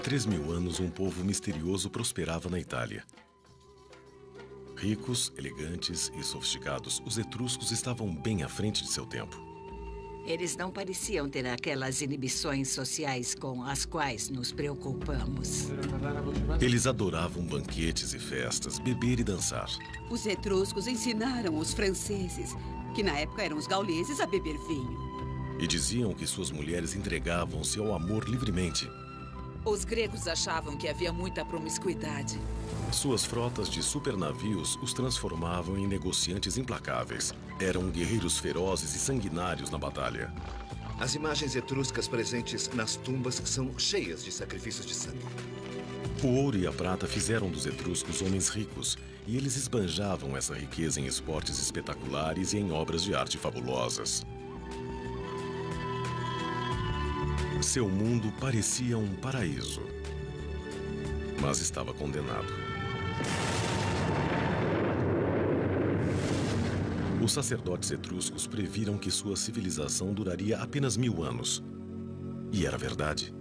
3000 anos, um povo misterioso prosperava na Itália. Ricos, elegantes e sofisticados, os etruscos estavam bem à frente de seu tempo. Eles não pareciam ter aquelas inibições sociais com as quais nos preocupamos. Eles adoravam banquetes e festas, beber e dançar. Os etruscos ensinaram os franceses, que na época eram os gauleses, a beber vinho. E diziam que suas mulheres entregavam-se ao amor livremente. Os gregos achavam que havia muita promiscuidade. Suas frotas de supernavios os transformavam em negociantes implacáveis. Eram guerreiros ferozes e sanguinários na batalha. As imagens etruscas presentes nas tumbas são cheias de sacrifícios de sangue. O ouro e a prata fizeram dos etruscos homens ricos, e eles esbanjavam essa riqueza em esportes espetaculares e em obras de arte fabulosas. Seu mundo parecia um paraíso, mas estava condenado. Os sacerdotes etruscos previram que sua civilização duraria apenas 1000 anos. E era verdade.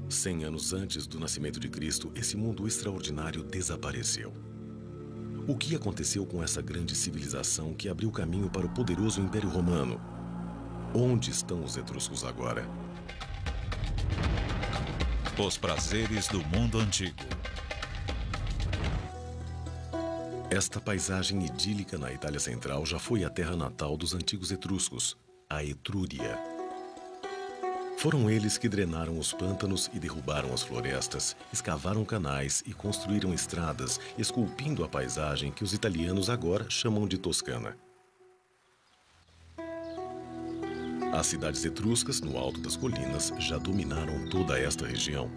100 anos antes do nascimento de Cristo, esse mundo extraordinário desapareceu. O que aconteceu com essa grande civilização que abriu caminho para o poderoso Império Romano? Onde estão os etruscos agora? Os prazeres do mundo antigo. Esta paisagem idílica na Itália Central já foi a terra natal dos antigos etruscos, a Etrúria. Foram eles que drenaram os pântanos e derrubaram as florestas, escavaram canais e construíram estradas, esculpindo a paisagem que os italianos agora chamam de Toscana. As cidades etruscas, no alto das colinas, já dominaram toda esta região.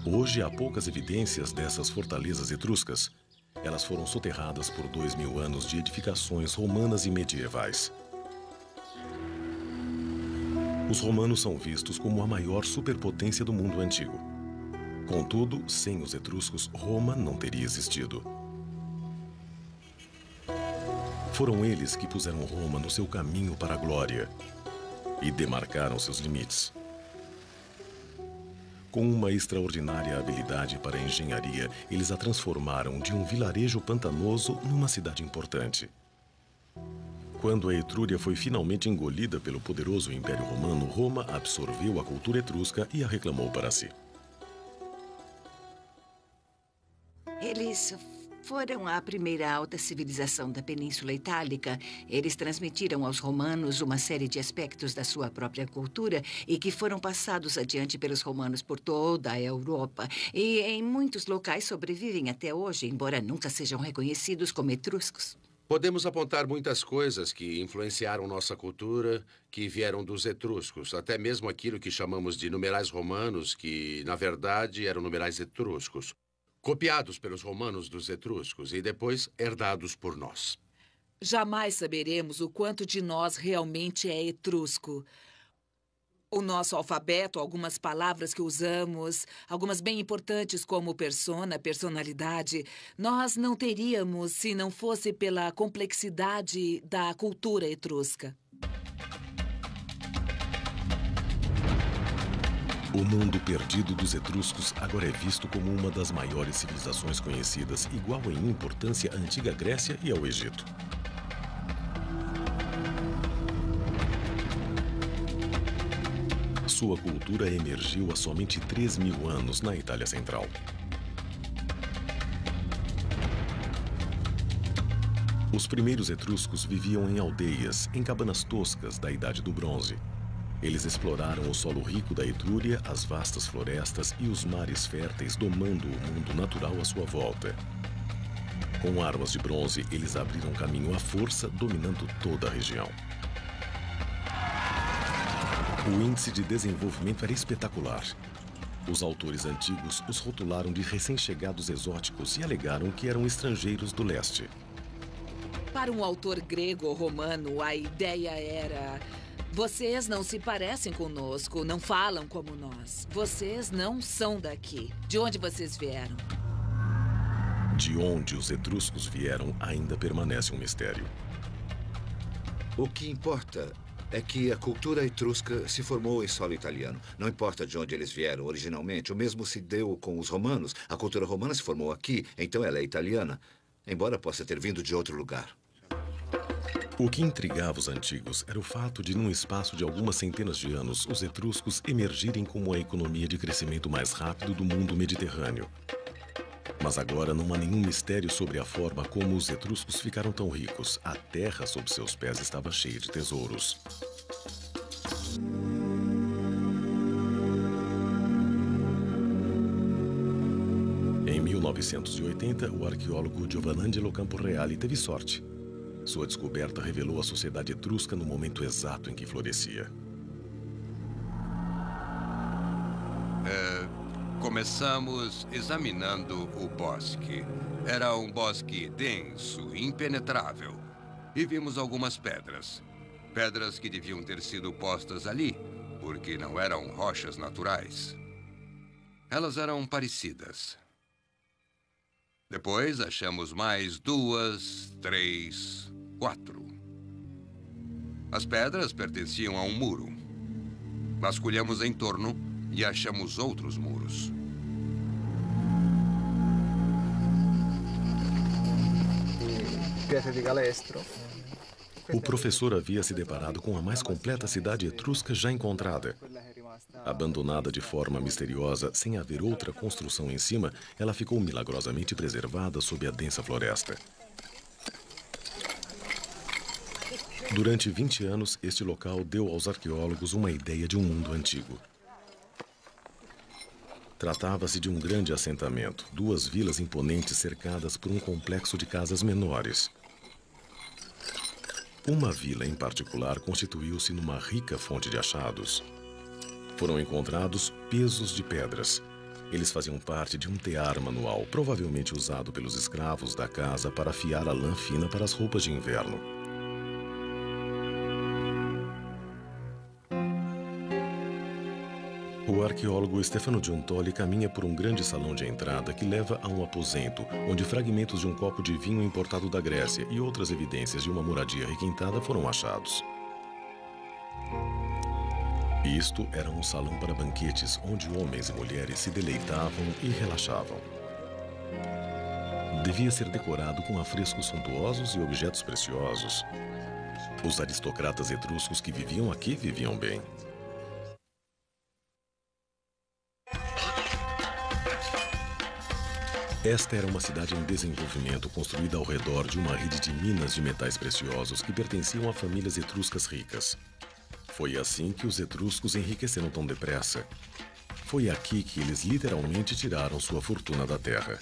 Hoje há poucas evidências dessas fortalezas etruscas. Elas foram soterradas por 2000 anos de edificações romanas e medievais. Os romanos são vistos como a maior superpotência do mundo antigo. Contudo, sem os etruscos, Roma não teria existido. Foram eles que puseram Roma no seu caminho para a glória e demarcaram seus limites. Com uma extraordinária habilidade para a engenharia, eles a transformaram de um vilarejo pantanoso numa cidade importante. Quando a Etrúria foi finalmente engolida pelo poderoso Império Romano, Roma absorveu a cultura etrusca e a reclamou para si. Eles foram a primeira alta civilização da Península Itálica. Eles transmitiram aos romanos uma série de aspectos da sua própria cultura e que foram passados adiante pelos romanos por toda a Europa. E em muitos locais sobrevivem até hoje, embora nunca sejam reconhecidos como etruscos. Podemos apontar muitas coisas que influenciaram nossa cultura, que vieram dos etruscos. Até mesmo aquilo que chamamos de numerais romanos, que, na verdade, eram numerais etruscos. Copiados pelos romanos dos etruscos e depois herdados por nós. Jamais saberemos o quanto de nós realmente é etrusco. O nosso alfabeto, algumas palavras que usamos, algumas bem importantes como persona, personalidade, nós não teríamos se não fosse pela complexidade da cultura etrusca. O mundo perdido dos etruscos agora é visto como uma das maiores civilizações conhecidas, igual em importância à antiga Grécia e ao Egito. Sua cultura emergiu há somente 3000 anos na Itália Central. Os primeiros etruscos viviam em aldeias, em cabanas toscas da Idade do Bronze. Eles exploraram o solo rico da Etrúria, as vastas florestas e os mares férteis, domando o mundo natural à sua volta. Com armas de bronze, eles abriram caminho à força, dominando toda a região. O índice de desenvolvimento era espetacular. Os autores antigos os rotularam de recém-chegados exóticos e alegaram que eram estrangeiros do leste. Para um autor grego ou romano, a ideia era: vocês não se parecem conosco, não falam como nós. Vocês não são daqui. De onde vocês vieram? De onde os etruscos vieram ainda permanece um mistério. O que importa é que a cultura etrusca se formou em solo italiano. Não importa de onde eles vieram originalmente, o mesmo se deu com os romanos. A cultura romana se formou aqui, então ela é italiana, embora possa ter vindo de outro lugar. O que intrigava os antigos era o fato de, num espaço de algumas centenas de anos, os etruscos emergirem como a economia de crescimento mais rápido do mundo mediterrâneo. Mas agora não há nenhum mistério sobre a forma como os etruscos ficaram tão ricos. A terra sob seus pés estava cheia de tesouros. Em 1980, o arqueólogo Giovanangelo Camporeale teve sorte. Sua descoberta revelou a sociedade etrusca no momento exato em que florescia. Começamos examinando o bosque. Era um bosque denso, impenetrável. E vimos algumas pedras. Pedras que deviam ter sido postas ali, porque não eram rochas naturais. Elas eram parecidas. Depois achamos mais 2, 3, 4. As pedras pertenciam a um muro. Vasculhamos em torno e achamos outros muros. O professor havia se deparado com a mais completa cidade etrusca já encontrada. Abandonada de forma misteriosa, sem haver outra construção em cima, ela ficou milagrosamente preservada sob a densa floresta. Durante 20 anos, este local deu aos arqueólogos uma ideia de um mundo antigo. Tratava-se de um grande assentamento, 2 vilas imponentes cercadas por um complexo de casas menores. Uma vila em particular constituiu-se numa rica fonte de achados. Foram encontrados pesos de pedras. Eles faziam parte de um tear manual, provavelmente usado pelos escravos da casa para afiar a lã fina para as roupas de inverno. O arqueólogo Stefano Giuntoli caminha por um grande salão de entrada que leva a um aposento, onde fragmentos de um copo de vinho importado da Grécia e outras evidências de uma moradia requintada foram achados. Isto era um salão para banquetes, onde homens e mulheres se deleitavam e relaxavam. Devia ser decorado com afrescos suntuosos e objetos preciosos. Os aristocratas etruscos que viviam aqui viviam bem. Esta era uma cidade em desenvolvimento, construída ao redor de uma rede de minas de metais preciosos que pertenciam a famílias etruscas ricas. Foi assim que os etruscos enriqueceram tão depressa. Foi aqui que eles literalmente tiraram sua fortuna da terra.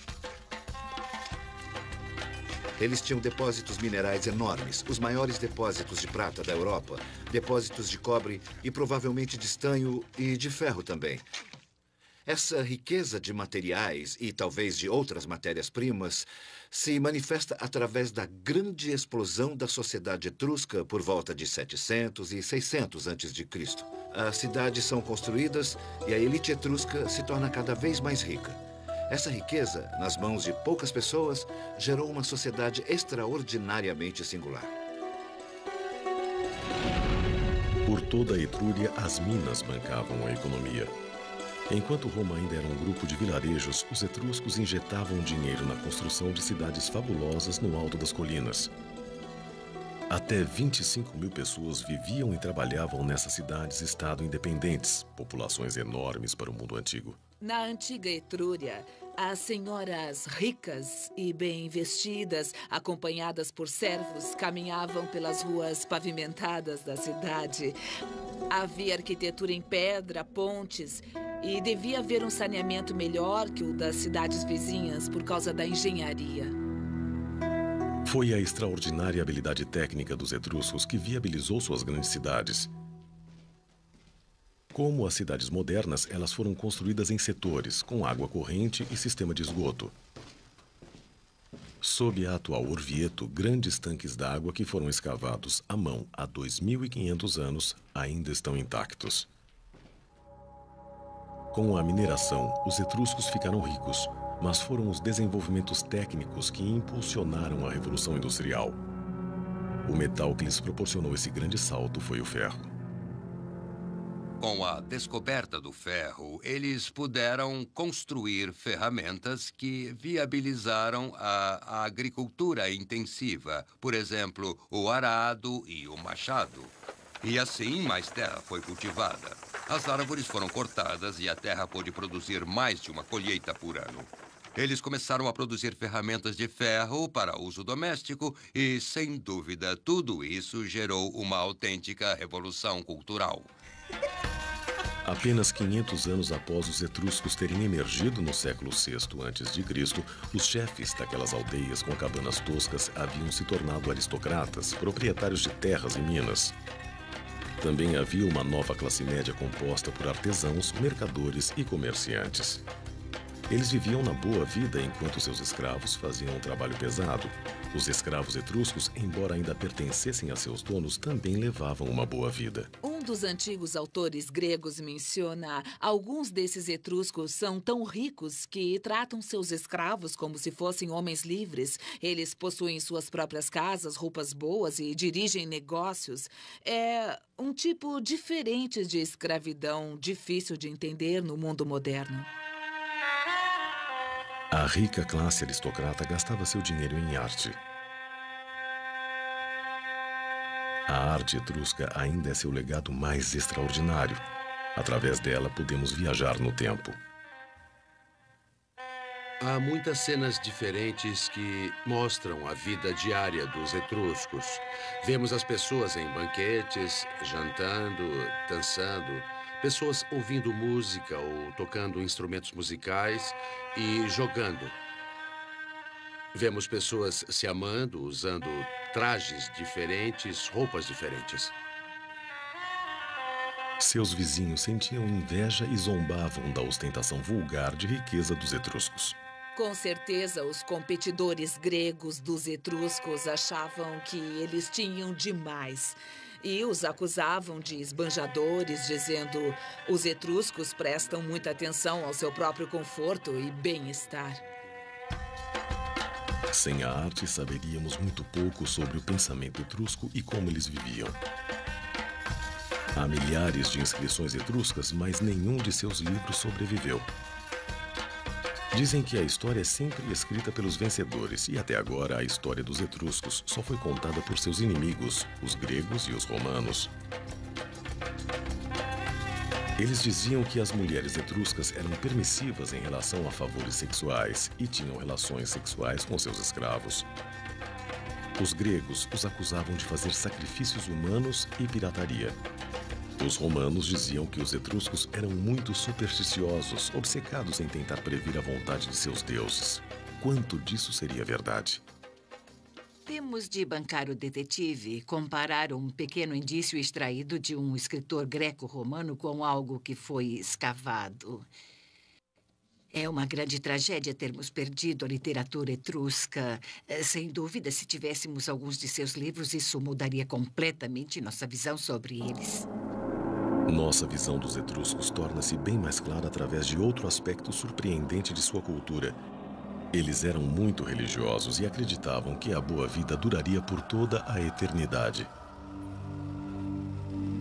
Eles tinham depósitos minerais enormes, os maiores depósitos de prata da Europa, depósitos de cobre e provavelmente de estanho e de ferro também. Essa riqueza de materiais e talvez de outras matérias-primas se manifesta através da grande explosão da sociedade etrusca por volta de 700 e 600 a.C. As cidades são construídas e a elite etrusca se torna cada vez mais rica. Essa riqueza, nas mãos de poucas pessoas, gerou uma sociedade extraordinariamente singular. Por toda a Etrúria, as minas bancavam a economia. Enquanto Roma ainda era um grupo de vilarejos, os etruscos injetavam dinheiro na construção de cidades fabulosas no alto das colinas. Até 25.000 pessoas viviam e trabalhavam nessas cidades-estado independentes, populações enormes para o mundo antigo. Na antiga Etrúria, as senhoras ricas e bem vestidas, acompanhadas por servos, caminhavam pelas ruas pavimentadas da cidade. Havia arquitetura em pedra, pontes, e devia haver um saneamento melhor que o das cidades vizinhas por causa da engenharia. Foi a extraordinária habilidade técnica dos etruscos que viabilizou suas grandes cidades. Como as cidades modernas, elas foram construídas em setores, com água corrente e sistema de esgoto. Sob a atual Orvieto, grandes tanques d'água que foram escavados à mão há 2.500 anos ainda estão intactos. Com a mineração, os etruscos ficaram ricos, mas foram os desenvolvimentos técnicos que impulsionaram a Revolução Industrial. O metal que lhes proporcionou esse grande salto foi o ferro. Com a descoberta do ferro, eles puderam construir ferramentas que viabilizaram a agricultura intensiva. Por exemplo, o arado e o machado. E assim, mais terra foi cultivada. As árvores foram cortadas e a terra pôde produzir mais de uma colheita por ano. Eles começaram a produzir ferramentas de ferro para uso doméstico e, sem dúvida, tudo isso gerou uma autêntica revolução cultural. Apenas 500 anos após os etruscos terem emergido no século VI a.C., os chefes daquelas aldeias com cabanas toscas haviam se tornado aristocratas, proprietários de terras e minas. Também havia uma nova classe média composta por artesãos, mercadores e comerciantes. Eles viviam na boa vida enquanto seus escravos faziam um trabalho pesado. Os escravos etruscos, embora ainda pertencessem a seus donos, também levavam uma boa vida. Um dos antigos autores gregos menciona: alguns desses etruscos são tão ricos que tratam seus escravos como se fossem homens livres. Eles possuem suas próprias casas, roupas boas e dirigem negócios. É um tipo diferente de escravidão, difícil de entender no mundo moderno. A rica classe aristocrata gastava seu dinheiro em arte. A arte etrusca ainda é seu legado mais extraordinário. Através dela, podemos viajar no tempo. Há muitas cenas diferentes que mostram a vida diária dos etruscos. Vemos as pessoas em banquetes, jantando, dançando, pessoas ouvindo música ou tocando instrumentos musicais e jogando. Vemos pessoas se amando, usando trajes diferentes, roupas diferentes. Seus vizinhos sentiam inveja e zombavam da ostentação vulgar de riqueza dos etruscos. Com certeza, os competidores gregos dos etruscos achavam que eles tinham demais. E os acusavam de esbanjadores, dizendo: os etruscos prestam muita atenção ao seu próprio conforto e bem-estar. Sem a arte, saberíamos muito pouco sobre o pensamento etrusco e como eles viviam. Há milhares de inscrições etruscas, mas nenhum de seus livros sobreviveu. Dizem que a história é sempre escrita pelos vencedores, e até agora a história dos etruscos só foi contada por seus inimigos, os gregos e os romanos. Eles diziam que as mulheres etruscas eram permissivas em relação a favores sexuais e tinham relações sexuais com seus escravos. Os gregos os acusavam de fazer sacrifícios humanos e pirataria. Os romanos diziam que os etruscos eram muito supersticiosos, obcecados em tentar prever a vontade de seus deuses. Quanto disso seria verdade? Temos de bancar o detetive, comparar um pequeno indício extraído de um escritor greco-romano com algo que foi escavado. É uma grande tragédia termos perdido a literatura etrusca. Sem dúvida, se tivéssemos alguns de seus livros, isso mudaria completamente nossa visão sobre eles. Nossa visão dos etruscos torna-se bem mais clara através de outro aspecto surpreendente de sua cultura. Eles eram muito religiosos e acreditavam que a boa vida duraria por toda a eternidade.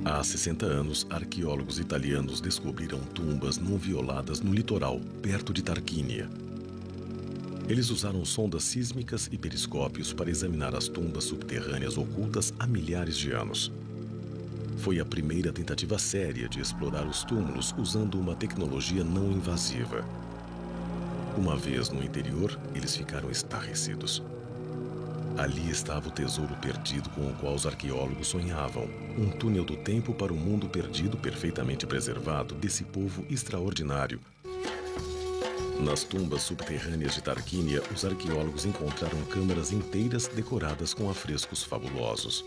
Há 60 anos, arqueólogos italianos descobriram tumbas não violadas no litoral, perto de Tarquínia. Eles usaram sondas sísmicas e periscópios para examinar as tumbas subterrâneas ocultas há milhares de anos. Foi a primeira tentativa séria de explorar os túmulos usando uma tecnologia não invasiva. Uma vez no interior, eles ficaram estarrecidos. Ali estava o tesouro perdido com o qual os arqueólogos sonhavam. Um túnel do tempo para o mundo perdido perfeitamente preservado desse povo extraordinário. Nas tumbas subterrâneas de Tarquínia, os arqueólogos encontraram câmaras inteiras decoradas com afrescos fabulosos.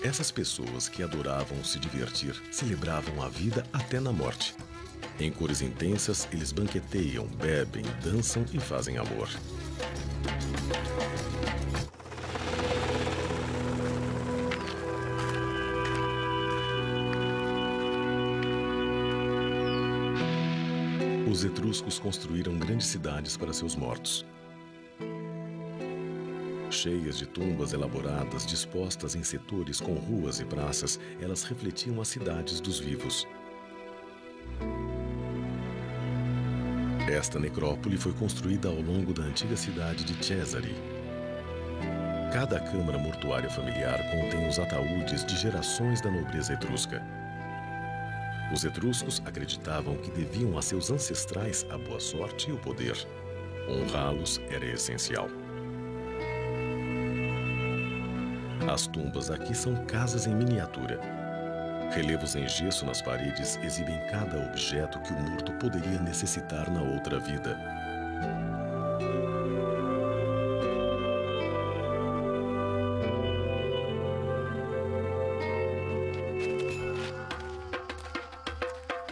Essas pessoas que adoravam se divertir, celebravam a vida até na morte. Em cores intensas, eles banqueteiam, bebem, dançam e fazem amor. Os etruscos construíram grandes cidades para seus mortos. Cheias de tumbas elaboradas dispostas em setores com ruas e praças, elas refletiam as cidades dos vivos. Esta necrópole foi construída ao longo da antiga cidade de Cesare. Cada câmara mortuária familiar contém os ataúdes de gerações da nobreza etrusca. Os etruscos acreditavam que deviam a seus ancestrais a boa sorte e o poder. Honrá-los era essencial. As tumbas aqui são casas em miniatura. Relevos em gesso nas paredes exibem cada objeto que o morto poderia necessitar na outra vida.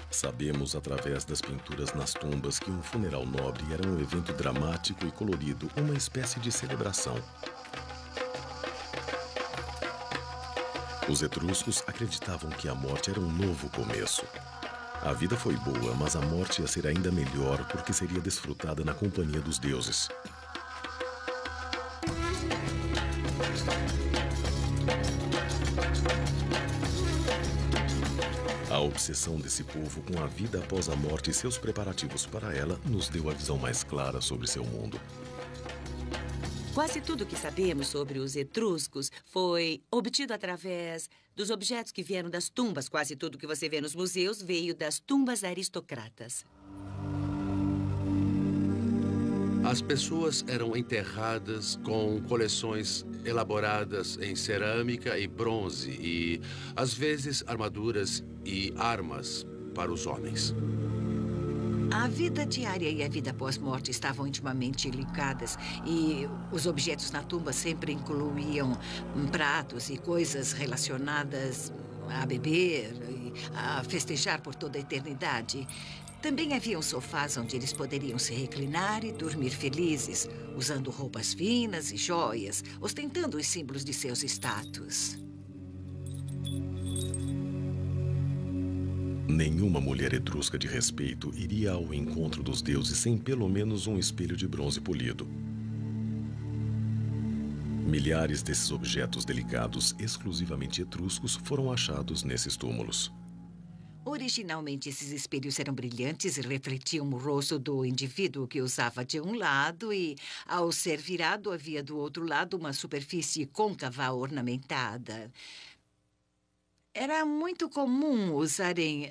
Sabemos, através das pinturas nas tumbas, que um funeral nobre era um evento dramático e colorido, uma espécie de celebração. Os etruscos acreditavam que a morte era um novo começo. A vida foi boa, mas a morte ia ser ainda melhor porque seria desfrutada na companhia dos deuses. A obsessão desse povo com a vida após a morte e seus preparativos para ela nos deu a visão mais clara sobre seu mundo. Quase tudo que sabemos sobre os etruscos foi obtido através dos objetos que vieram das tumbas. Quase tudo que você vê nos museus veio das tumbas aristocratas. As pessoas eram enterradas com coleções elaboradas em cerâmica e bronze e, às vezes, armaduras e armas para os homens. A vida diária e a vida pós-morte estavam intimamente ligadas e os objetos na tumba sempre incluíam pratos e coisas relacionadas a beber e a festejar por toda a eternidade. Também haviam sofás onde eles poderiam se reclinar e dormir felizes, usando roupas finas e joias, ostentando os símbolos de seus status. Nenhuma mulher etrusca de respeito iria ao encontro dos deuses sem pelo menos um espelho de bronze polido. Milhares desses objetos delicados, exclusivamente etruscos, foram achados nesses túmulos. Originalmente, esses espelhos eram brilhantes e refletiam o rosto do indivíduo que usava de um lado e, ao ser virado, havia do outro lado uma superfície côncava ornamentada. Era muito comum usarem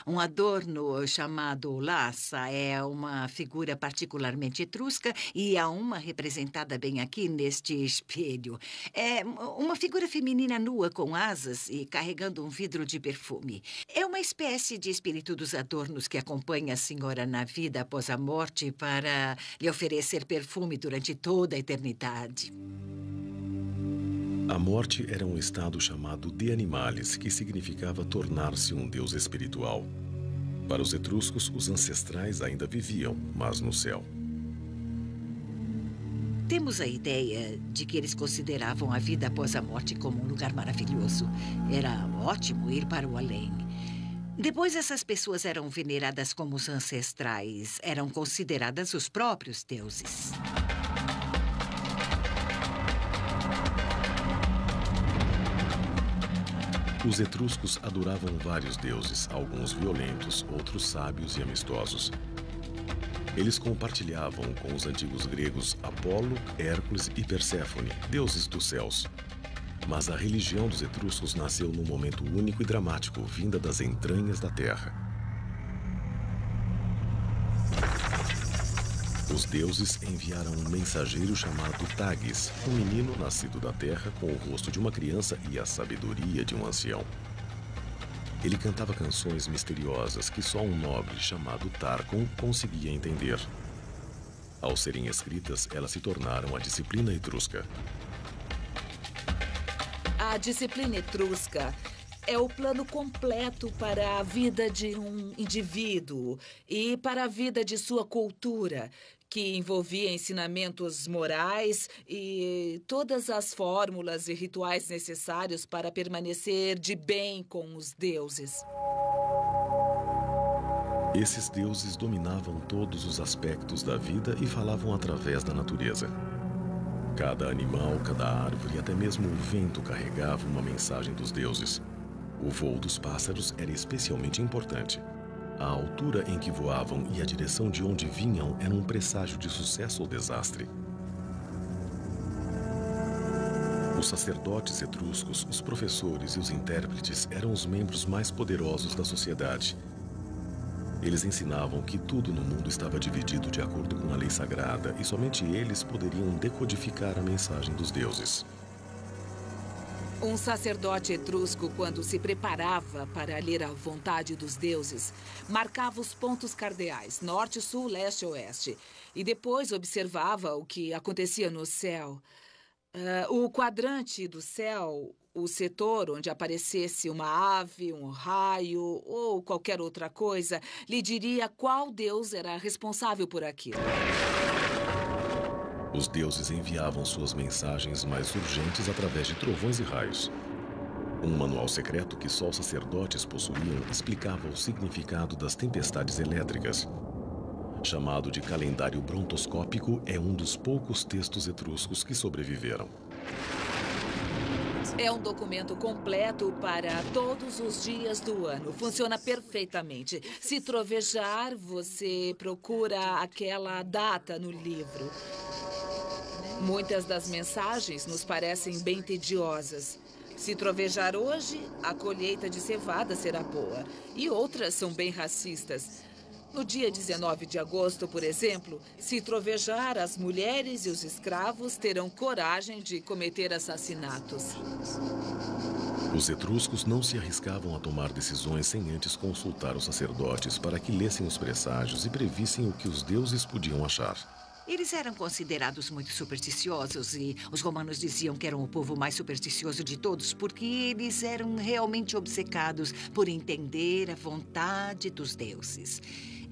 um adorno chamado laça. É uma figura particularmente etrusca e há uma representada bem aqui neste espelho. É uma figura feminina nua com asas e carregando um vidro de perfume. É uma espécie de espírito dos adornos que acompanha a senhora na vida após a morte para lhe oferecer perfume durante toda a eternidade. A morte era um estado chamado de animalis, que significava tornar-se um deus espiritual. Para os etruscos, os ancestrais ainda viviam, mas no céu. Temos a ideia de que eles consideravam a vida após a morte como um lugar maravilhoso. Era ótimo ir para o além. Depois, essas pessoas eram veneradas como os ancestrais. Eram consideradas os próprios deuses. Os etruscos adoravam vários deuses, alguns violentos, outros sábios e amistosos. Eles compartilhavam com os antigos gregos Apolo, Hércules e Perséfone, deuses dos céus. Mas a religião dos etruscos nasceu num momento único e dramático, vinda das entranhas da terra. Os deuses enviaram um mensageiro chamado Tagis, um menino nascido da terra com o rosto de uma criança e a sabedoria de um ancião. Ele cantava canções misteriosas que só um nobre chamado Tarquon conseguia entender. Ao serem escritas, elas se tornaram a disciplina etrusca. A disciplina etrusca é o plano completo para a vida de um indivíduo e para a vida de sua cultura, que envolvia ensinamentos morais e todas as fórmulas e rituais necessários para permanecer de bem com os deuses. Esses deuses dominavam todos os aspectos da vida e falavam através da natureza. Cada animal, cada árvore e até mesmo o vento carregava uma mensagem dos deuses. O voo dos pássaros era especialmente importante. A altura em que voavam e a direção de onde vinham eram um presságio de sucesso ou desastre. Os sacerdotes etruscos, os professores e os intérpretes eram os membros mais poderosos da sociedade. Eles ensinavam que tudo no mundo estava dividido de acordo com a lei sagrada e somente eles poderiam decodificar a mensagem dos deuses. Um sacerdote etrusco, quando se preparava para ler a vontade dos deuses, marcava os pontos cardeais, norte, sul, leste e oeste, e depois observava o que acontecia no céu. O quadrante do céu, o setor onde aparecesse uma ave, um raio ou qualquer outra coisa, lhe diria qual deus era responsável por aquilo. Os deuses enviavam suas mensagens mais urgentes através de trovões e raios. Um manual secreto que só os sacerdotes possuíam explicava o significado das tempestades elétricas. Chamado de calendário brontoscópico, é um dos poucos textos etruscos que sobreviveram. É um documento completo para todos os dias do ano. Funciona perfeitamente. Se trovejar, você procura aquela data no livro. Muitas das mensagens nos parecem bem tediosas. Se trovejar hoje, a colheita de cevada será boa. E outras são bem racistas. No dia 19 de agosto, por exemplo, se trovejar, as mulheres e os escravos terão coragem de cometer assassinatos. Os etruscos não se arriscavam a tomar decisões sem antes consultar os sacerdotes para que lessem os presságios e previssem o que os deuses podiam achar. Eles eram considerados muito supersticiosos e os romanos diziam que eram o povo mais supersticioso de todos porque eles eram realmente obcecados por entender a vontade dos deuses.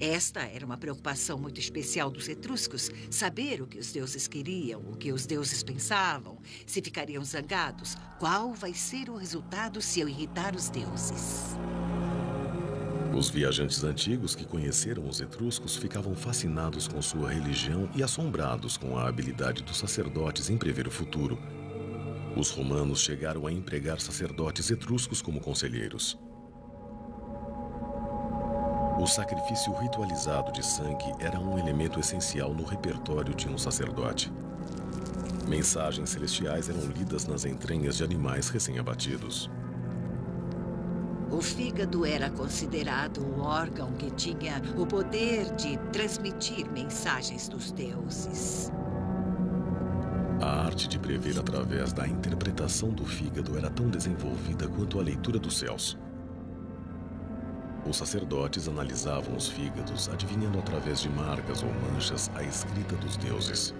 Esta era uma preocupação muito especial dos etruscos, saber o que os deuses queriam, o que os deuses pensavam, se ficariam zangados, qual vai ser o resultado se eu irritar os deuses. Os viajantes antigos que conheceram os etruscos ficavam fascinados com sua religião e assombrados com a habilidade dos sacerdotes em prever o futuro. Os romanos chegaram a empregar sacerdotes etruscos como conselheiros. O sacrifício ritualizado de sangue era um elemento essencial no repertório de um sacerdote. Mensagens celestiais eram lidas nas entranhas de animais recém-abatidos. O fígado era considerado o órgão que tinha o poder de transmitir mensagens dos deuses. A arte de prever através da interpretação do fígado era tão desenvolvida quanto a leitura dos céus. Os sacerdotes analisavam os fígados, adivinhando através de marcas ou manchas a escrita dos deuses.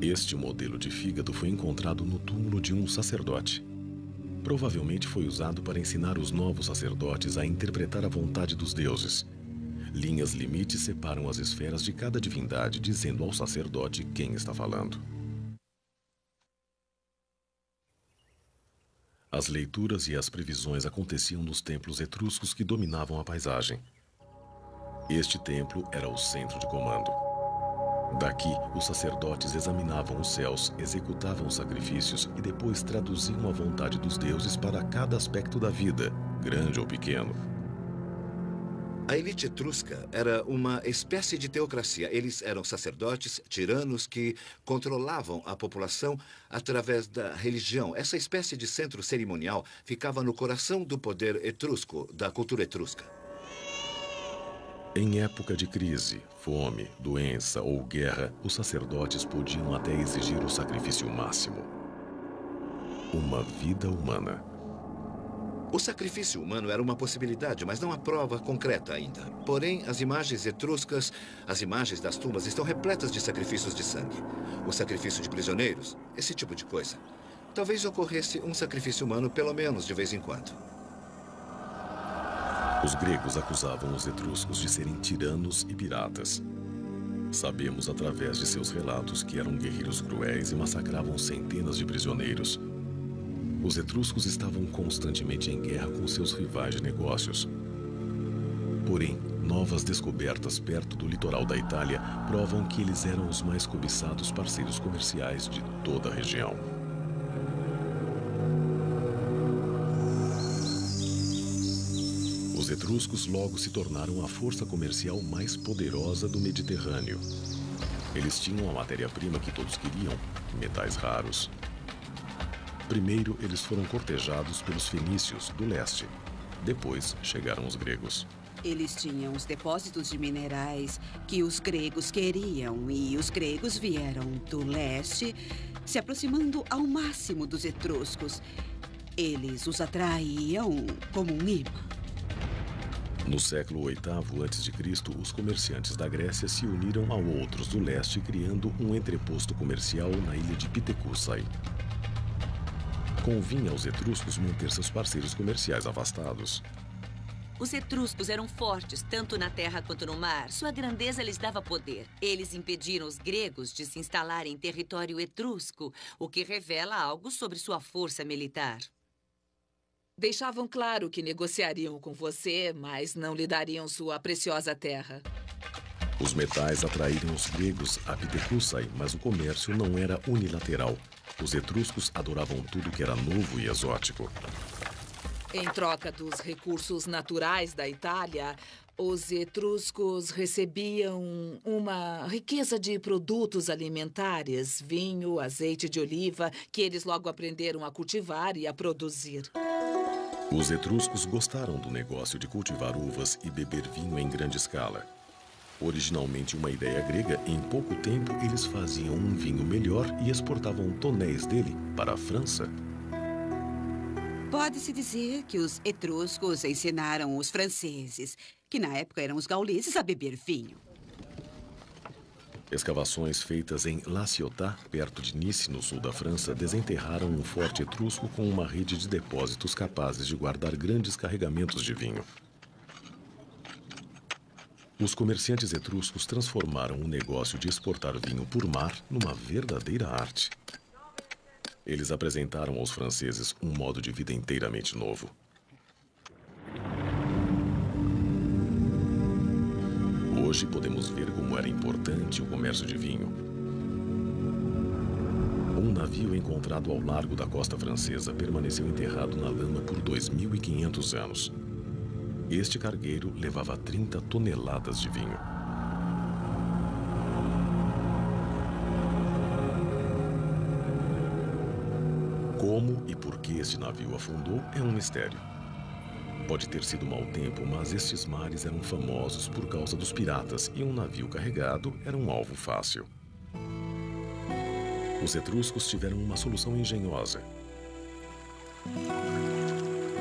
Este modelo de fígado foi encontrado no túmulo de um sacerdote. Provavelmente foi usado para ensinar os novos sacerdotes a interpretar a vontade dos deuses. Linhas limites separam as esferas de cada divindade, dizendo ao sacerdote quem está falando. As leituras e as previsões aconteciam nos templos etruscos que dominavam a paisagem. Este templo era o centro de comando. Daqui, os sacerdotes examinavam os céus, executavam os sacrifícios e depois traduziam a vontade dos deuses para cada aspecto da vida, grande ou pequeno. A elite etrusca era uma espécie de teocracia. Eles eram sacerdotes, tiranos que controlavam a população através da religião. Essa espécie de centro cerimonial ficava no coração do poder etrusco, da cultura etrusca. Em época de crise, fome, doença ou guerra, os sacerdotes podiam até exigir o sacrifício máximo: uma vida humana. O sacrifício humano era uma possibilidade, mas não há prova concreta ainda. Porém, as imagens etruscas, as imagens das tumbas estão repletas de sacrifícios de sangue. O sacrifício de prisioneiros, esse tipo de coisa. Talvez ocorresse um sacrifício humano pelo menos de vez em quando. Os gregos acusavam os etruscos de serem tiranos e piratas. Sabemos através de seus relatos que eram guerreiros cruéis e massacravam centenas de prisioneiros. Os etruscos estavam constantemente em guerra com seus rivais de negócios. Porém, Novas descobertas perto do litoral da Itália provam que eles eram os mais cobiçados parceiros comerciais de toda a região. Os etruscos logo se tornaram a força comercial mais poderosa do Mediterrâneo. Eles tinham a matéria-prima que todos queriam, metais raros. Primeiro, eles foram cortejados pelos fenícios do leste. Depois, chegaram os gregos. Eles tinham os depósitos de minerais que os gregos queriam, e os gregos vieram do leste, se aproximando ao máximo dos etruscos. Eles os atraíam como um imã. No século VIII a.C., os comerciantes da Grécia se uniram a outros do leste, criando um entreposto comercial na ilha de Pitecússai. Convinha aos etruscos manter seus parceiros comerciais afastados. Os etruscos eram fortes, tanto na terra quanto no mar. Sua grandeza lhes dava poder. Eles impediram os gregos de se instalarem em território etrusco, o que revela algo sobre sua força militar. Deixavam claro que negociariam com você, mas não lhe dariam sua preciosa terra. Os metais atraíram os gregos a Pitecússai, mas o comércio não era unilateral. Os etruscos adoravam tudo que era novo e exótico. Em troca dos recursos naturais da Itália, os etruscos recebiam uma riqueza de produtos alimentares, vinho, azeite de oliva, que eles logo aprenderam a cultivar e a produzir. Os etruscos gostaram do negócio de cultivar uvas e beber vinho em grande escala. Originalmente uma ideia grega, em pouco tempo eles faziam um vinho melhor e exportavam tonéis dele para a França. Pode-se dizer que os etruscos ensinaram os franceses, que na época eram os gauleses, a beber vinho. Escavações feitas em La Ciotat, perto de Nice, no sul da França, desenterraram um forte etrusco com uma rede de depósitos capazes de guardar grandes carregamentos de vinho. Os comerciantes etruscos transformaram o negócio de exportar vinho por mar numa verdadeira arte. Eles apresentaram aos franceses um modo de vida inteiramente novo. Hoje podemos ver como era importante o comércio de vinho. Um navio encontrado ao largo da costa francesa permaneceu enterrado na lama por 2.500 anos. Este cargueiro levava 30 toneladas de vinho. Como e por que esse navio afundou é um mistério. Pode ter sido mau tempo, mas estes mares eram famosos por causa dos piratas e um navio carregado era um alvo fácil. Os etruscos tiveram uma solução engenhosa.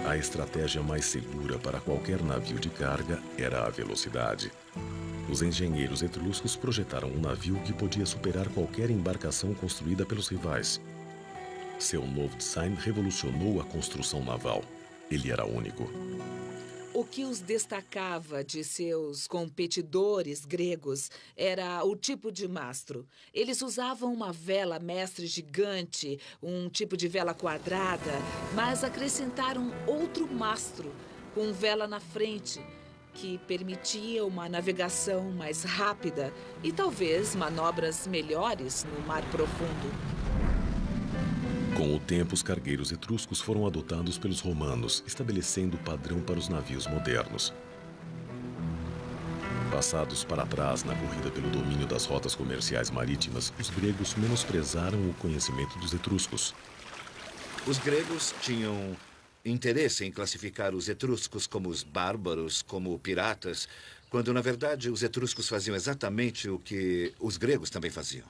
A estratégia mais segura para qualquer navio de carga era a velocidade. Os engenheiros etruscos projetaram um navio que podia superar qualquer embarcação construída pelos rivais. Seu novo design revolucionou a construção naval. Ele era único. O que os destacava de seus competidores gregos era o tipo de mastro. Eles usavam uma vela mestre gigante, um tipo de vela quadrada, mas acrescentaram outro mastro, com vela na frente, que permitia uma navegação mais rápida e talvez manobras melhores no mar profundo. Com o tempo, os cargueiros etruscos foram adotados pelos romanos, estabelecendo o padrão para os navios modernos. Passados para trás na corrida pelo domínio das rotas comerciais marítimas, os gregos menosprezaram o conhecimento dos etruscos. Os gregos tinham interesse em classificar os etruscos como os bárbaros, como piratas, quando, na verdade, os etruscos faziam exatamente o que os gregos também faziam.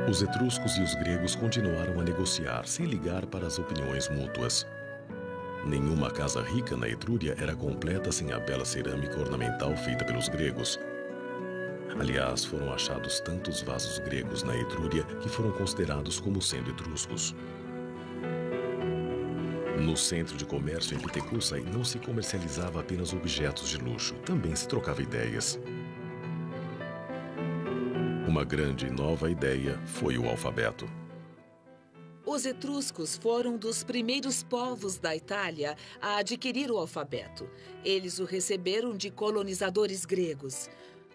Os etruscos e os gregos continuaram a negociar, sem ligar para as opiniões mútuas. Nenhuma casa rica na Etrúria era completa sem a bela cerâmica ornamental feita pelos gregos. Aliás, foram achados tantos vasos gregos na Etrúria que foram considerados como sendo etruscos. No centro de comércio em Pitecússai não se comercializava apenas objetos de luxo, também se trocava ideias. Uma grande e nova ideia foi o alfabeto. Os etruscos foram um dos primeiros povos da Itália a adquirir o alfabeto. Eles o receberam de colonizadores gregos.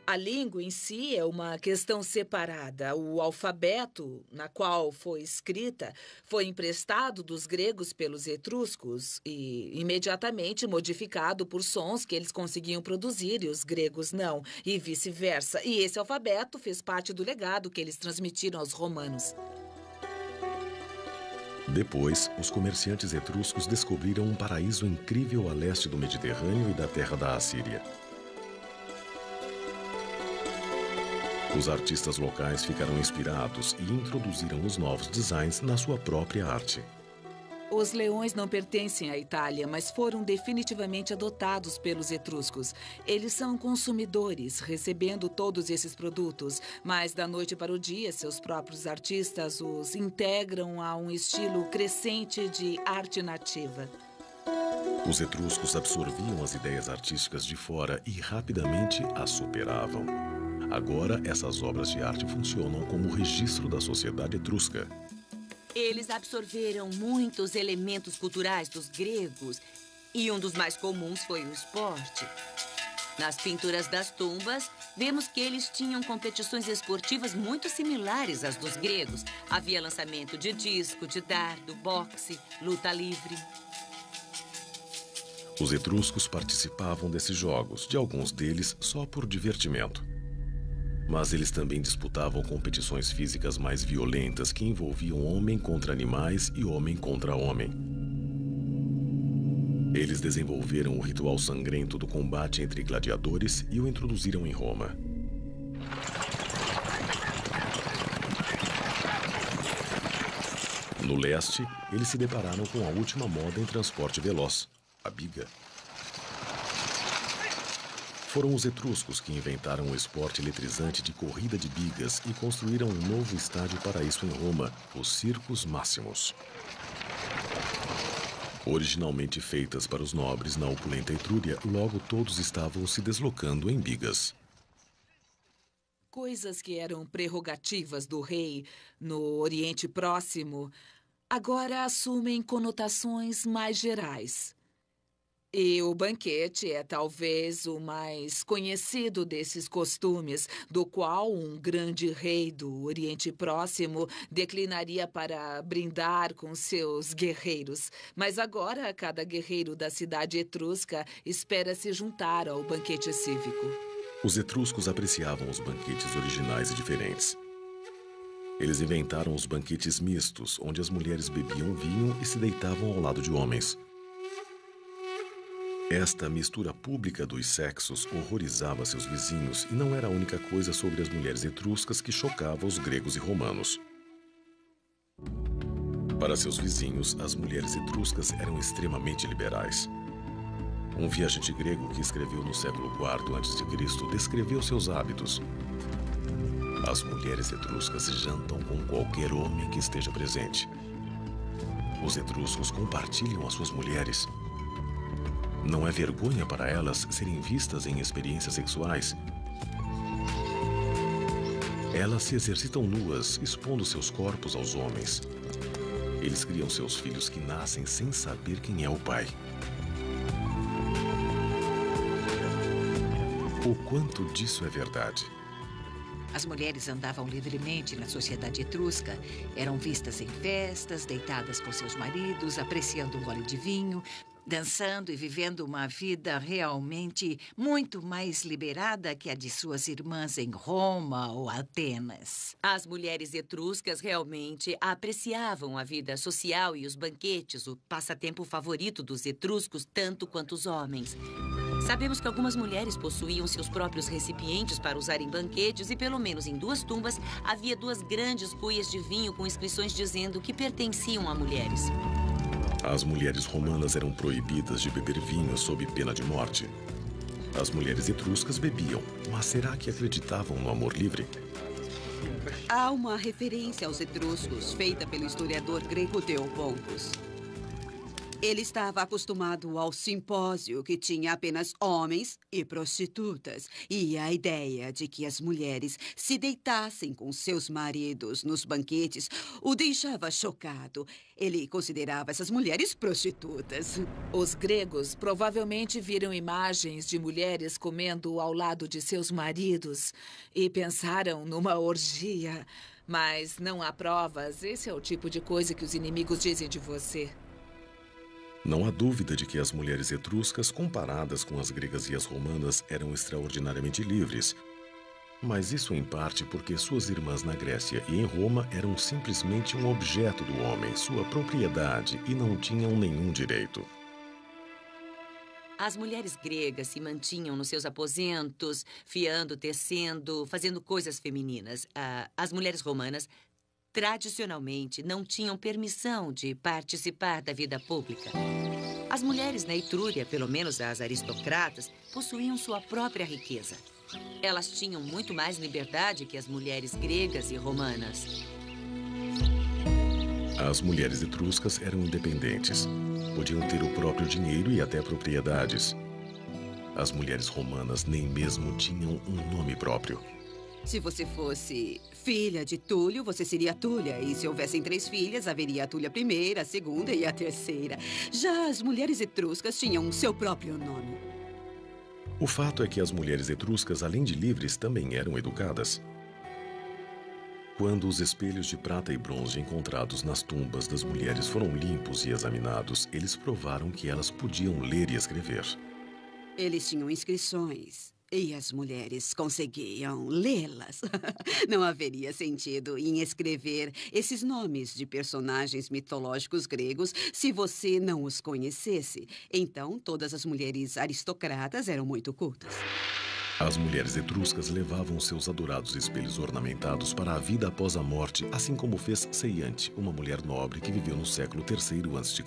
A língua em si é uma questão separada. O alfabeto, na qual foi escrita, foi emprestado dos gregos pelos etruscos e imediatamente modificado por sons que eles conseguiam produzir e os gregos não, e vice-versa. E esse alfabeto fez parte do legado que eles transmitiram aos romanos. Depois, os comerciantes etruscos descobriram um paraíso incrível a leste do Mediterrâneo e da terra da Assíria. Os artistas locais ficaram inspirados e introduziram os novos designs na sua própria arte. Os leões não pertencem à Itália, mas foram definitivamente adotados pelos etruscos. Eles são consumidores, recebendo todos esses produtos, mas da noite para o dia, seus próprios artistas os integram a um estilo crescente de arte nativa. Os etruscos absorviam as ideias artísticas de fora e rapidamente as superavam. Agora, essas obras de arte funcionam como registro da sociedade etrusca. Eles absorveram muitos elementos culturais dos gregos e um dos mais comuns foi o esporte. Nas pinturas das tumbas, vemos que eles tinham competições esportivas muito similares às dos gregos. Havia lançamento de disco, de dardo, boxe, luta livre. Os etruscos participavam desses jogos, de alguns deles só por divertimento. Mas eles também disputavam competições físicas mais violentas que envolviam homem contra animais e homem contra homem. Eles desenvolveram o ritual sangrento do combate entre gladiadores e o introduziram em Roma. No leste, eles se depararam com a última moda em transporte veloz, a biga. Foram os etruscos que inventaram o esporte eletrizante de corrida de bigas e construíram um novo estádio para isso em Roma, os Circus Maximus. Originalmente feitas para os nobres na opulenta Etrúria, logo todos estavam se deslocando em bigas. Coisas que eram prerrogativas do rei no Oriente Próximo agora assumem conotações mais gerais. E o banquete é talvez o mais conhecido desses costumes, do qual um grande rei do Oriente Próximo declinaria para brindar com seus guerreiros. Mas agora, cada guerreiro da cidade etrusca espera se juntar ao banquete cívico. Os etruscos apreciavam os banquetes originais e diferentes. Eles inventaram os banquetes mistos, onde as mulheres bebiam vinho e se deitavam ao lado de homens. Esta mistura pública dos sexos horrorizava seus vizinhos e não era a única coisa sobre as mulheres etruscas que chocava os gregos e romanos. Para seus vizinhos, as mulheres etruscas eram extremamente liberais. Um viajante grego que escreveu no século IV a.C. descreveu seus hábitos. As mulheres etruscas jantam com qualquer homem que esteja presente. Os etruscos compartilham as suas mulheres. Não é vergonha para elas serem vistas em experiências sexuais. Elas se exercitam nuas, expondo seus corpos aos homens. Eles criam seus filhos que nascem sem saber quem é o pai. O quanto disso é verdade? As mulheres andavam livremente na sociedade etrusca, eram vistas em festas, deitadas com seus maridos, apreciando um gole de vinho, dançando e vivendo uma vida realmente muito mais liberada que a de suas irmãs em Roma ou Atenas. As mulheres etruscas realmente apreciavam a vida social e os banquetes, o passatempo favorito dos etruscos, tanto quanto os homens. Sabemos que algumas mulheres possuíam seus próprios recipientes para usar em banquetes e, pelo menos em 2 tumbas, havia 2 grandes cuias de vinho com inscrições dizendo que pertenciam a mulheres. As mulheres romanas eram proibidas de beber vinho sob pena de morte. As mulheres etruscas bebiam, mas será que acreditavam no amor livre? Há uma referência aos etruscos feita pelo historiador grego Theopompos. Ele estava acostumado ao simpósio que tinha apenas homens e prostitutas. E a ideia de que as mulheres se deitassem com seus maridos nos banquetes o deixava chocado. Ele considerava essas mulheres prostitutas. Os gregos provavelmente viram imagens de mulheres comendo ao lado de seus maridos e pensaram numa orgia. Mas não há provas. Esse é o tipo de coisa que os inimigos dizem de você. Não há dúvida de que as mulheres etruscas, comparadas com as gregas e as romanas, eram extraordinariamente livres. Mas isso em parte porque suas irmãs na Grécia e em Roma eram simplesmente um objeto do homem, sua propriedade, e não tinham nenhum direito. As mulheres gregas se mantinham nos seus aposentos, fiando, tecendo, fazendo coisas femininas. As mulheres romanas, tradicionalmente, não tinham permissão de participar da vida pública. As mulheres na Etrúria, pelo menos as aristocratas, possuíam sua própria riqueza. Elas tinham muito mais liberdade que as mulheres gregas e romanas. As mulheres etruscas eram independentes. Podiam ter o próprio dinheiro e até propriedades. As mulheres romanas nem mesmo tinham um nome próprio. Se você fosse filha de Túlio, você seria Túlia. E se houvessem 3 filhas, haveria a Túlia I, a segunda e a terceira. Já as mulheres etruscas tinham seu próprio nome. O fato é que as mulheres etruscas, além de livres, também eram educadas. Quando os espelhos de prata e bronze encontrados nas tumbas das mulheres foram limpos e examinados, eles provaram que elas podiam ler e escrever. Eles tinham inscrições. E as mulheres conseguiam lê-las. Não haveria sentido em escrever esses nomes de personagens mitológicos gregos se você não os conhecesse. Então, todas as mulheres aristocratas eram muito cultas. As mulheres etruscas levavam seus adorados espelhos ornamentados para a vida após a morte, assim como fez Seiante, uma mulher nobre que viveu no século III a.C.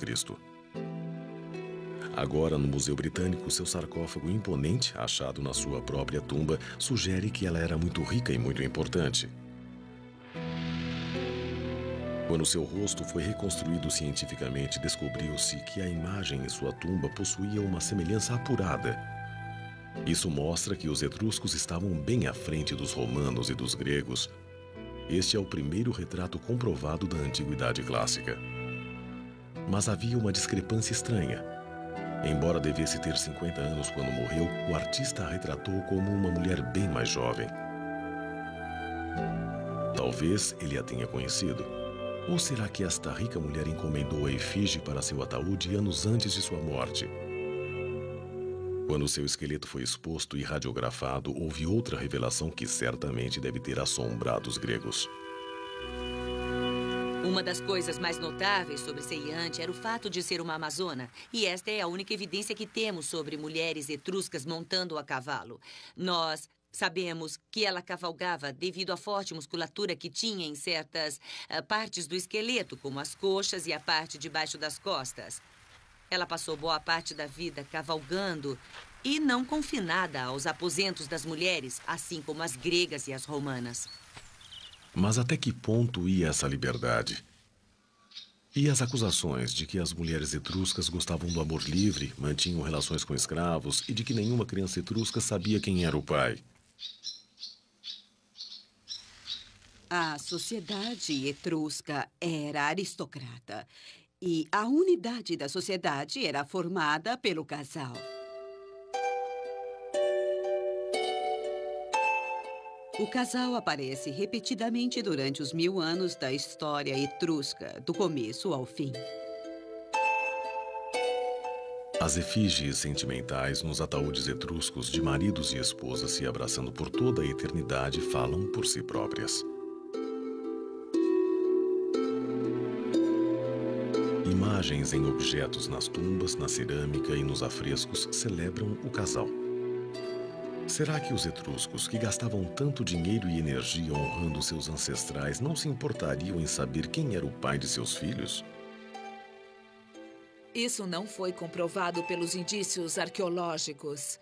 Agora, no Museu Britânico, seu sarcófago imponente, achado na sua própria tumba, sugere que ela era muito rica e muito importante. Quando seu rosto foi reconstruído cientificamente, descobriu-se que a imagem em sua tumba possuía uma semelhança apurada. Isso mostra que os etruscos estavam bem à frente dos romanos e dos gregos. Este é o primeiro retrato comprovado da Antiguidade Clássica. Mas havia uma discrepância estranha. Embora devesse ter 50 anos quando morreu, o artista a retratou como uma mulher bem mais jovem. Talvez ele a tenha conhecido. Ou será que esta rica mulher encomendou a efígie para seu ataúde anos antes de sua morte? Quando seu esqueleto foi exposto e radiografado, houve outra revelação que certamente deve ter assombrado os gregos. Uma das coisas mais notáveis sobre Seiante era o fato de ser uma amazona. E esta é a única evidência que temos sobre mulheres etruscas montando a cavalo. Nós sabemos que ela cavalgava devido à forte musculatura que tinha em certas partes do esqueleto, como as coxas e a parte de baixo das costas. Ela passou boa parte da vida cavalgando e não confinada aos aposentos das mulheres, assim como as gregas e as romanas. Mas até que ponto ia essa liberdade? E as acusações de que as mulheres etruscas gostavam do amor livre, mantinham relações com escravos e de que nenhuma criança etrusca sabia quem era o pai? A sociedade etrusca era aristocrata e a unidade da sociedade era formada pelo casal. O casal aparece repetidamente durante os 1000 anos da história etrusca, do começo ao fim. As efígies sentimentais nos ataúdes etruscos de maridos e esposas se abraçando por toda a eternidade falam por si próprias. Imagens em objetos nas tumbas, na cerâmica e nos afrescos celebram o casal. Será que os etruscos, que gastavam tanto dinheiro e energia honrando seus ancestrais, não se importariam em saber quem era o pai de seus filhos? Isso não foi comprovado pelos indícios arqueológicos.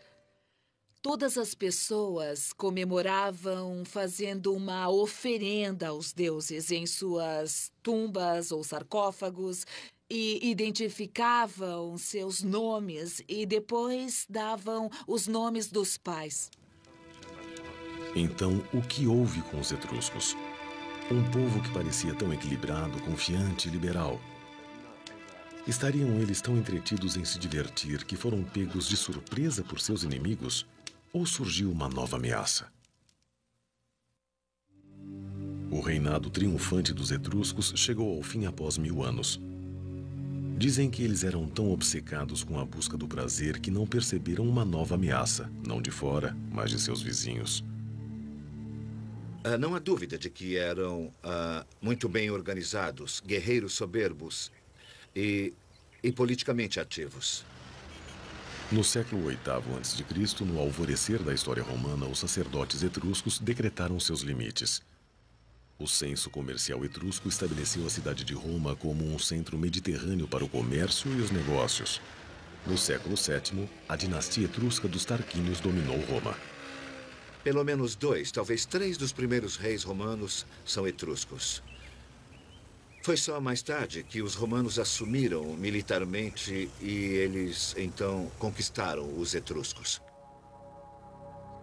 Todas as pessoas comemoravam fazendo uma oferenda aos deuses em suas tumbas ou sarcófagos. e identificavam seus nomes e depois davam os nomes dos pais. Então, o que houve com os etruscos? Um povo que parecia tão equilibrado, confiante e liberal. Estariam eles tão entretidos em se divertir que foram pegos de surpresa por seus inimigos? Ou surgiu uma nova ameaça? O reinado triunfante dos etruscos chegou ao fim após 1000 anos. Dizem que eles eram tão obcecados com a busca do prazer que não perceberam uma nova ameaça, não de fora, mas de seus vizinhos. Não há dúvida de que eram muito bem organizados, guerreiros soberbos e politicamente ativos. No século VIII a.C., no alvorecer da história romana, os sacerdotes etruscos decretaram seus limites. O censo comercial etrusco estabeleceu a cidade de Roma como um centro mediterrâneo para o comércio e os negócios. No século VII, a dinastia etrusca dos Tarquínios dominou Roma. Pelo menos 2, talvez 3 dos primeiros reis romanos são etruscos. Foi só mais tarde que os romanos assumiram militarmente e eles, então, conquistaram os etruscos.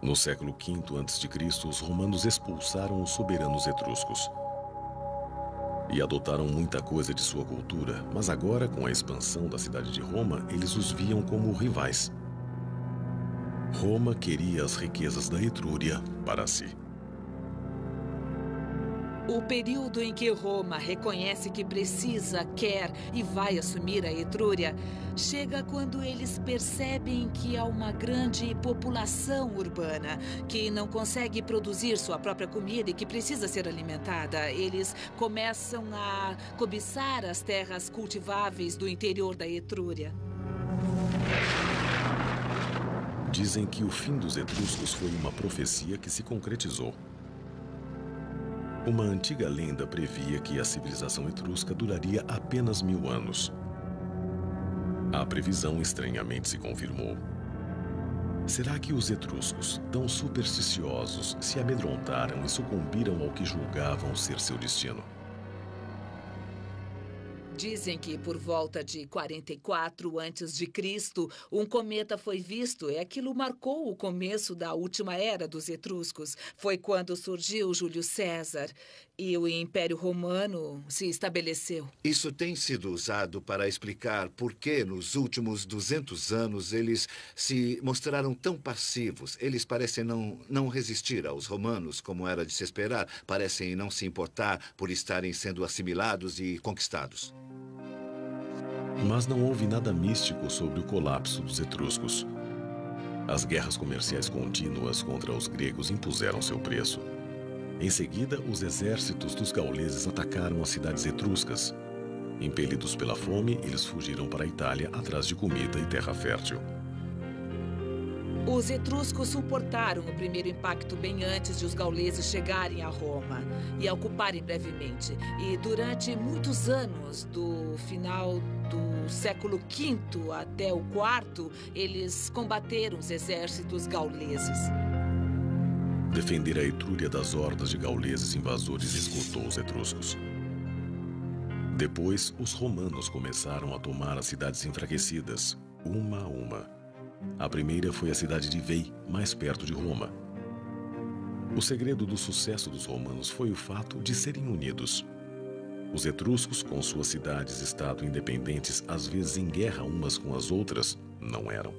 No século V a.C., os romanos expulsaram os soberanos etruscos. E adotaram muita coisa de sua cultura, mas agora, com a expansão da cidade de Roma, eles os viam como rivais. Roma queria as riquezas da Etrúria para si. O período em que Roma reconhece que precisa, quer e vai assumir a Etrúria chega quando eles percebem que há uma grande população urbana que não consegue produzir sua própria comida e que precisa ser alimentada. Eles começam a cobiçar as terras cultiváveis do interior da Etrúria. Dizem que o fim dos etruscos foi uma profecia que se concretizou. Uma antiga lenda previa que a civilização etrusca duraria apenas 1000 anos. A previsão estranhamente se confirmou. Será que os etruscos, tão supersticiosos, se amedrontaram e sucumbiram ao que julgavam ser seu destino? Dizem que por volta de 44 a.C., um cometa foi visto e aquilo marcou o começo da última era dos etruscos. Foi quando surgiu Júlio César e o Império Romano se estabeleceu. Isso tem sido usado para explicar por que nos últimos 200 anos eles se mostraram tão passivos. Eles parecem não resistir aos romanos, como era de se esperar. Parecem não se importar por estarem sendo assimilados e conquistados. Mas não houve nada místico sobre o colapso dos etruscos. As guerras comerciais contínuas contra os gregos impuseram seu preço. Em seguida, os exércitos dos gauleses atacaram as cidades etruscas. Impelidos pela fome, eles fugiram para a Itália atrás de comida e terra fértil. Os etruscos suportaram o primeiro impacto bem antes de os gauleses chegarem a Roma e a ocuparem brevemente. E durante muitos anos, do final do século V até o IV, eles combateram os exércitos gauleses. Defender a Etrúria das hordas de gauleses invasores esgotou os etruscos. Depois, os romanos começaram a tomar as cidades enfraquecidas, uma a uma. A primeira foi a cidade de Veii, mais perto de Roma. O segredo do sucesso dos romanos foi o fato de serem unidos. Os etruscos, com suas cidades-estado independentes, às vezes em guerra umas com as outras, não eram.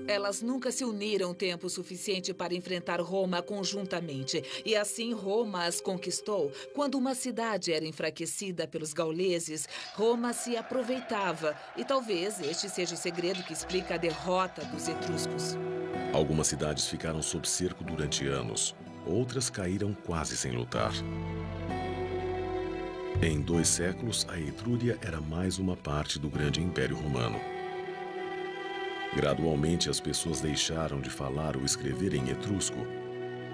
Elas nunca se uniram tempo suficiente para enfrentar Roma conjuntamente. E assim Roma as conquistou. Quando uma cidade era enfraquecida pelos gauleses, Roma se aproveitava. E talvez este seja o segredo que explica a derrota dos etruscos. Algumas cidades ficaram sob cerco durante anos. Outras caíram quase sem lutar. Em 2 séculos, a Etrúria era mais uma parte do grande Império Romano. Gradualmente, as pessoas deixaram de falar ou escrever em etrusco.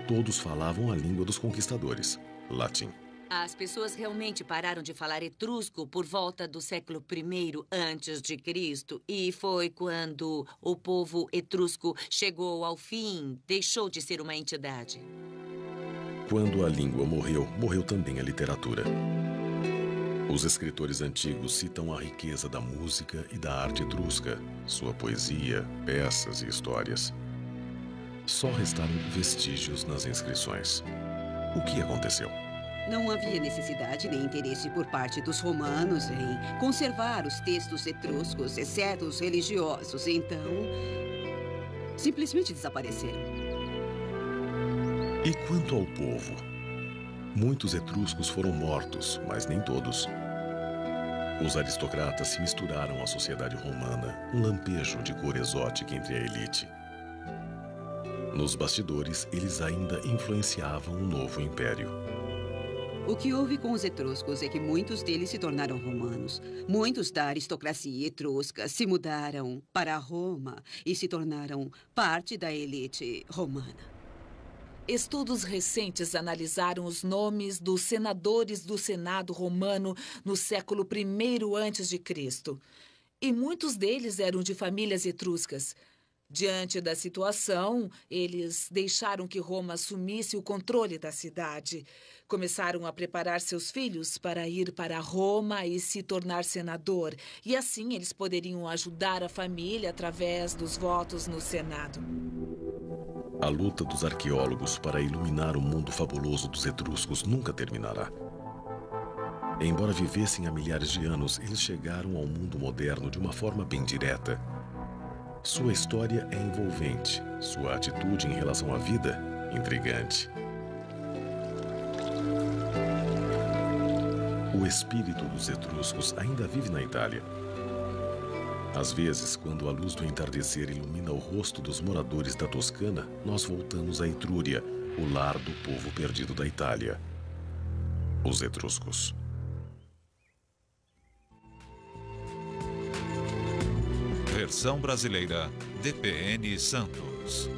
Todos falavam a língua dos conquistadores, latim. As pessoas realmente pararam de falar etrusco por volta do século I a.C. E foi quando o povo etrusco chegou ao fim, deixou de ser uma entidade. Quando a língua morreu, morreu também a literatura. Os escritores antigos citam a riqueza da música e da arte etrusca, sua poesia, peças e histórias. Só restaram vestígios nas inscrições. O que aconteceu? Não havia necessidade nem interesse por parte dos romanos em conservar os textos etruscos, exceto os religiosos. Então, simplesmente desapareceram. E quanto ao povo? Muitos etruscos foram mortos, mas nem todos. Os aristocratas se misturaram à sociedade romana, um lampejo de cor exótica entre a elite. Nos bastidores, eles ainda influenciavam o novo império. O que houve com os etruscos é que muitos deles se tornaram romanos. Muitos da aristocracia etrusca se mudaram para Roma e se tornaram parte da elite romana. Estudos recentes analisaram os nomes dos senadores do Senado romano no século I a.C. E muitos deles eram de famílias etruscas. Diante da situação, eles deixaram que Roma assumisse o controle da cidade. Começaram a preparar seus filhos para ir para Roma e se tornar senador. E assim eles poderiam ajudar a família através dos votos no Senado. A luta dos arqueólogos para iluminar o mundo fabuloso dos etruscos nunca terminará. Embora vivessem há milhares de anos, eles chegaram ao mundo moderno de uma forma bem direta. Sua história é envolvente, sua atitude em relação à vida, intrigante. O espírito dos etruscos ainda vive na Itália. Às vezes, quando a luz do entardecer ilumina o rosto dos moradores da Toscana, nós voltamos à Etrúria, o lar do povo perdido da Itália. Os etruscos. Versão brasileira, DPN Santos.